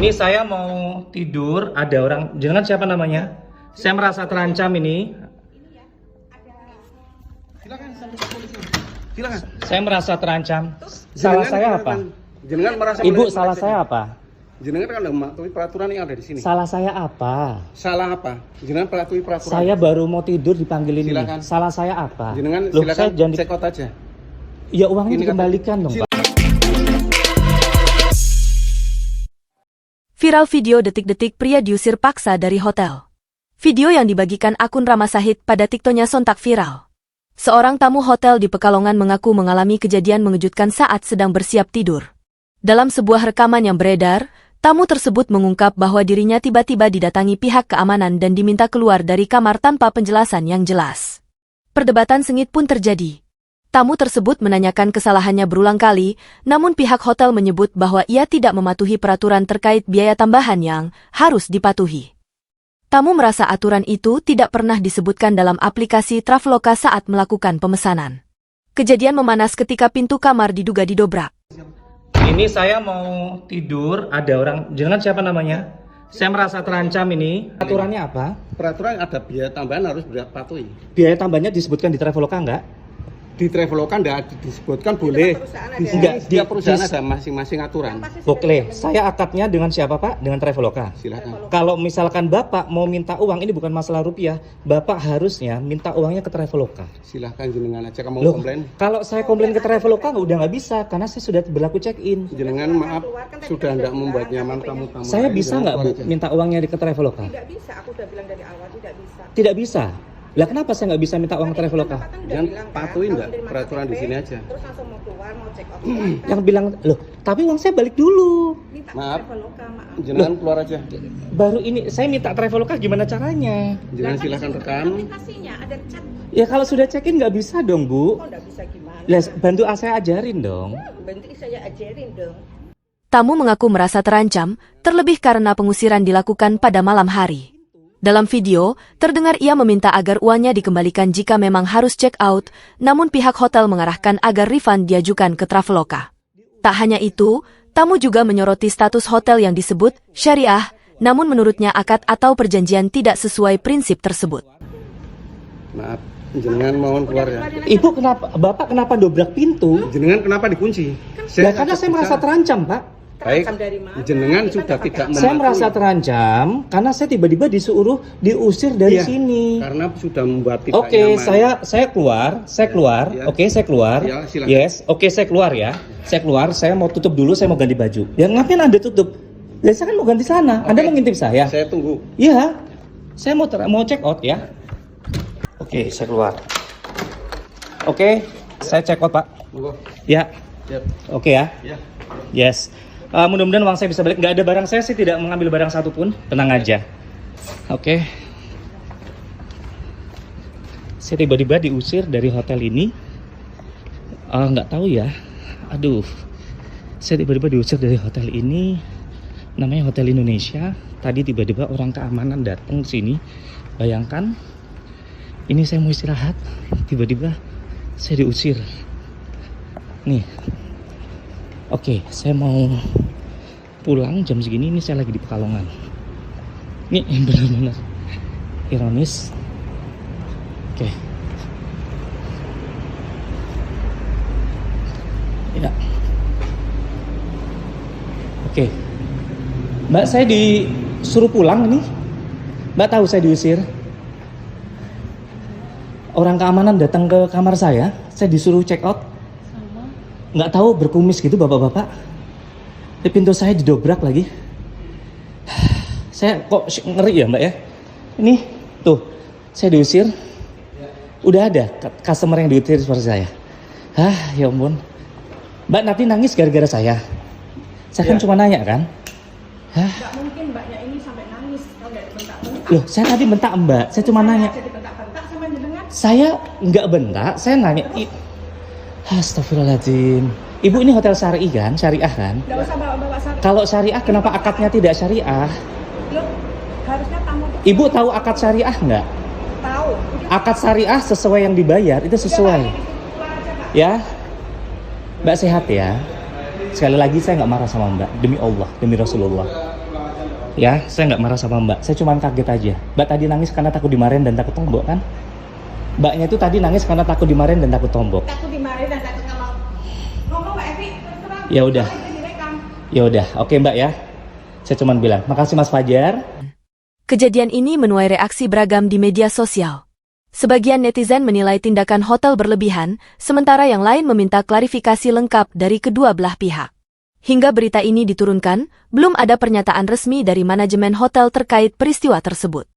Ini saya mau tidur, ada orang, jangan siapa namanya? Saya merasa terancam ini. Silakan sampai ke polisi. Silakan. Saya merasa terancam. Salah saya apa? Jenengan merasa Ibu, salah saya apa? Jenengan kan mematuhi peraturan yang ada di sini. Salah saya apa? Salah apa? Jenengan patuhi peraturan. Saya baru mau tidur dipanggilin ini. Silakan. Salah saya apa? Jenengan Loh, silakan saya jangan check out aja. Ya uangnya Ini dikembalikan dong, Pak. Viral video detik-detik pria diusir paksa dari hotel. Video yang dibagikan akun Rama Sahid pada TikToknya sontak viral. Seorang tamu hotel di Pekalongan mengaku mengalami kejadian mengejutkan saat sedang bersiap tidur. Dalam sebuah rekaman yang beredar, tamu tersebut mengungkap bahwa dirinya tiba-tiba didatangi pihak keamanan dan diminta keluar dari kamar tanpa penjelasan yang jelas. Perdebatan sengit pun terjadi. Tamu tersebut menanyakan kesalahannya berulang kali, namun pihak hotel menyebut bahwa ia tidak mematuhi peraturan terkait biaya tambahan yang harus dipatuhi. Tamu merasa aturan itu tidak pernah disebutkan dalam aplikasi Traveloka saat melakukan pemesanan. Kejadian memanas ketika pintu kamar diduga didobrak. Ini saya mau tidur, ada orang, jangan siapa namanya? Saya merasa terancam ini. Aturannya apa? Peraturan ada biaya tambahan harus dipatuhi. Biaya tambahnya disebutkan di Traveloka enggak? Di Traveloka tidak disebutkan boleh. Di perusahaan ada masing-masing aturan. Oke, saya akadnya dengan siapa, Pak? Dengan Traveloka. Silakan. Kalau misalkan Bapak mau minta uang, ini bukan masalah rupiah. Bapak harusnya minta uangnya ke Traveloka. Silahkan jenengan aja kamu Loh, komplain. kalau saya komplain ke Traveloka udah nggak bisa karena saya sudah berlaku check-in. Jenengan maaf sudah tidak membuat nyaman tamu-tamu. Saya lain, bisa jangan nggak, Bu, keluar aja. minta uangnya ke Traveloka? Tidak bisa, aku udah bilang dari awal tidak bisa. Tidak bisa. Lah kenapa saya nggak bisa minta uang ke Traveloka? Jangan patuhin nggak peraturan di sini aja. Terus langsung mau keluar, mau check out. Yang bilang, loh, tapi uang saya balik dulu. Minta Maaf. Traveloka, maaf. Jenengan keluar aja. Baru ini saya minta Traveloka, gimana caranya? Jenengan silahkan rekam. Aplikasinya ada chat. Ya kalau sudah check-in nggak bisa dong, Bu. Kok nggak bisa gimana? Lah bantu saya ajarin dong. Bentuk saya ajarin dong. Tamu mengaku merasa terancam, terlebih karena pengusiran dilakukan pada malam hari. Dalam video, terdengar ia meminta agar uangnya dikembalikan jika memang harus check out, namun pihak hotel mengarahkan agar refund diajukan ke Traveloka. Tak hanya itu, tamu juga menyoroti status hotel yang disebut syariah, namun menurutnya akad atau perjanjian tidak sesuai prinsip tersebut. Maaf, jenengan mohon keluar ya. Ibu kenapa, Bapak kenapa dobrak pintu? Jenengan kenapa dikunci? Ya karena saya merasa terancam, Pak. Baik, Terancam dari mana? jenengan sudah tidak mematuhi. Saya merasa terancam karena saya tiba-tiba disuruh diusir dari Iya, sini. karena sudah membuat tidak Oke, nyaman. saya keluar. Ya. Oke, saya keluar. Ya, silakan. Yes, oke saya keluar ya. Saya keluar, saya mau tutup dulu, saya mau ganti baju. Ya ngapain Anda tutup? Ya saya kan mau ganti sana. Anda Oke. mau ngintip saya? Saya tunggu. Iya. Saya mau check out ya. Oke, saya keluar. Oke, saya check out, Pak. Monggo. Ya. Siap. Oke ya. Ya. Yes. Mudah-mudahan uang saya bisa balik. Nggak ada barang saya sih, tidak mengambil barang satupun. Tenang aja. Oke. Saya tiba-tiba diusir dari hotel ini. Nggak tahu ya. Aduh. Saya tiba-tiba diusir dari hotel ini. Namanya Hotel Indonesia. Tadi tiba-tiba orang keamanan datang ke sini. Bayangkan. Ini saya mau istirahat. Tiba-tiba saya diusir. Nih. Oke, saya mau pulang jam segini. Ini saya lagi di Pekalongan. Ini benar-benar ironis. Oke. Ya. Oke. Mbak, saya disuruh pulang nih. Mbak tahu saya diusir. Orang keamanan datang ke kamar saya disuruh check out. Nggak tahu berkumis gitu bapak-bapak. Di pintu saya didobrak lagi. Saya kok ngeri ya Mbak ya. Ini tuh saya diusir. Udah ada customer yang diusir seperti saya. Ya ampun. Mbak nanti nangis gara-gara saya. Saya kan cuma nanya kan. Nggak mungkin mbaknya ini sampai nangis kalau nggak dibentak-bentak. Loh saya tadi bentak Mbak. Saya cuma nanya. Jadi bentak-bentak sama jenengan. Saya nggak bentak. Saya nanya. Astagfirullahaladzim. Ibu ini hotel syariah kan? Syariah kan? Nggak usah bawa-bawa syariah. Kalau syariah kenapa akadnya tidak syariah? Loh, harusnya tamu tuh Ibu tahu akad syariah nggak? tahu. Akad syariah sesuai yang dibayar itu sesuai. Keluar aja, Pak. Ya, Mbak sehat ya. Sekali lagi saya nggak marah sama Mbak. Demi Allah, demi Rasulullah. Ya, saya nggak marah sama Mbak. Saya cuma kaget aja. Mbak tadi nangis karena takut dimarahin dan takut tombok kan? Mbaknya itu tadi nangis karena takut dimarahin dan takut tombok. Takut dimarahin dan takut ngomong Mbak Evi, terus terang. Ya udah. Itu direkam. Ya udah, oke Mbak ya. Saya cuma bilang, makasih Mas Fajar. Kejadian ini menuai reaksi beragam di media sosial. Sebagian netizen menilai tindakan hotel berlebihan, sementara yang lain meminta klarifikasi lengkap dari kedua belah pihak. Hingga berita ini diturunkan, belum ada pernyataan resmi dari manajemen hotel terkait peristiwa tersebut.